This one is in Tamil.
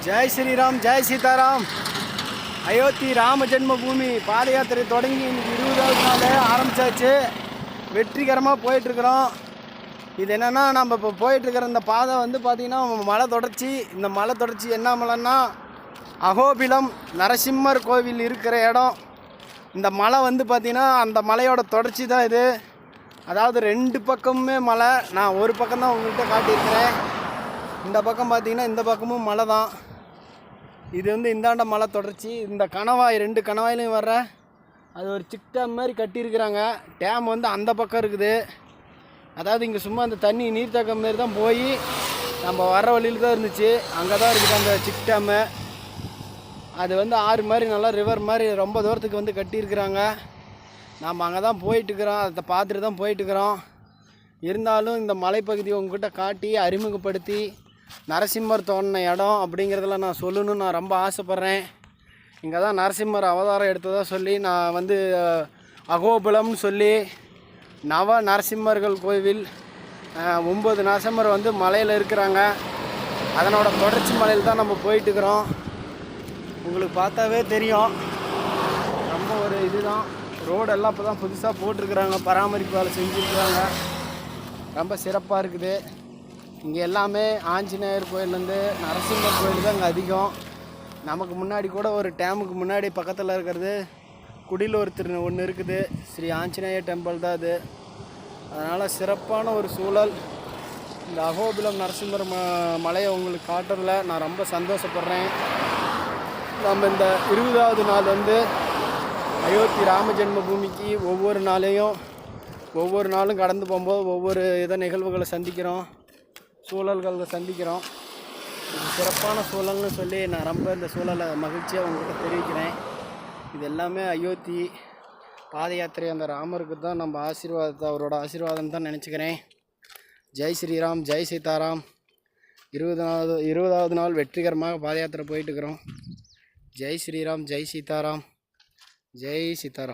ஜெய் ஸ்ரீராம், ஜெய் சீதாராம். அயோத்தி ராம ஜென்ம பூமி பாத யாத்திரை தொடங்கி இன்னைக்கு 20வது நாள் ஆரம்பித்தாச்சு. வெற்றிகரமாக போயிட்டுருக்குறோம். இது என்னென்னா, நம்ம இப்போ போயிட்டுருக்கிற இந்த பாதை வந்து பார்த்திங்கன்னா மலை தொடர்ச்சி. இந்த மலை தொடர்ச்சி என்ன மலைன்னா அகோபிலம் நரசிம்மர் கோவில் இருக்கிற இடம். இந்த மலை வந்து பார்த்திங்கன்னா அந்த மலையோட தொடர்ச்சி தான் இது. அதாவது 2 பக்கமுமே மலை. நான் ஒரு பக்கம் தான் உங்கள்கிட்ட காட்டியிருக்கிறேன். இந்த பக்கம் பார்த்திங்கன்னா இந்த பக்கமும் மலை தான். இது வந்து இந்தாண்ட மலை தொடர்ச்சி. இந்த கணவாய் 2 கணவாயிலையும் வர்ற அது ஒரு சிக் டேம் மாதிரி கட்டியிருக்கிறாங்க. டேம் வந்து அந்த பக்கம் இருக்குது. அதாவது இங்கே சும்மா அந்த தண்ணி நீர்த்தக்கம் மாரி தான் போய் நம்ம வர்ற வழியில் தான் இருந்துச்சு. அங்கே தான் இருக்குது அந்த சிக் டேமு. அது வந்து ஆறு மாதிரி நல்லா ரிவர் மாதிரி ரொம்ப தூரத்துக்கு வந்து கட்டியிருக்கிறாங்க. நாம் அங்கே தான் போயிட்டுருக்குறோம். அதை பார்த்துட்டு தான் போயிட்டுருக்குறோம். இருந்தாலும் இந்த மலைப்பகுதியை உங்ககிட்ட காட்டி அறிமுகப்படுத்தி நரசிம்மர் தோணின இடம் அப்படிங்கிறதுல நான் சொல்லணும்னு நான் ரொம்ப ஆசைப்பட்றேன். இங்கே தான் நரசிம்மர் அவதாரம் எடுத்ததாக சொல்லி நான் வந்து அகோபுலம்னு சொல்லி நவ நரசிம்மர்கள் கோவில் 9 நரசிம்மர் வந்து மலையில் இருக்கிறாங்க. அதனோட தொடர்ச்சி மலையில் தான் நம்ம போயிட்டுருக்குறோம். உங்களுக்கு பார்த்தாவே தெரியும். ரொம்ப ஒரு இதுதான். ரோடெல்லாம் இப்போ தான் புதுசாக போட்டிருக்குறாங்க. பராமரிப்பு வேலை செஞ்சுருக்குறாங்க. ரொம்ப சிறப்பாக இருக்குது. இங்கே எல்லாமே ஆஞ்சநேயர் கோயிலேருந்து நரசிம்மர் கோயில் தான் இங்கே அதிகம். நமக்கு முன்னாடி கூட ஒரு டேமுக்கு முன்னாடி பக்கத்தில் இருக்கிறது குடிலூர் ஒன்று இருக்குது. ஸ்ரீ ஆஞ்சநேயர் டெம்பிள் தான் அது. அதனால் சிறப்பான ஒரு சூழல். இந்த அகோபிலம் நரசிம்மர் மலையை உங்களுக்கு காட்டுறதுல நான் ரொம்ப சந்தோஷப்படுறேன். நம்ம இந்த 20வது நாள் வந்து அயோத்தி ராம ஜென்ம பூமிக்கு ஒவ்வொரு நாளும் கடந்து போகும்போது ஒவ்வொரு நிகழ்வுகளை சந்திக்கிறோம், சூழல்களை சந்திக்கிறோம். இது சிறப்பான சூழல்னு சொல்லி நான் ரொம்ப இந்த சூழலை மகிழ்ச்சியாக உங்கள்கிட்ட தெரிவிக்கிறேன். இது எல்லாமே அயோத்தி பாத யாத்திரை அந்த ராமருக்கு தான் நம்ம ஆசீர்வாதத்தை, அவரோட ஆசீர்வாதம் தான் நினச்சிக்கிறேன். ஜெய் ஸ்ரீராம், ஜெய் சீதாராம். 20வது நாள் வெற்றிகரமாக பாத யாத்திரை போயிட்டுருக்குறோம். ஜெய் ஸ்ரீராம், ஜெய் சீதாராம், ஜெய் சீதாராம்.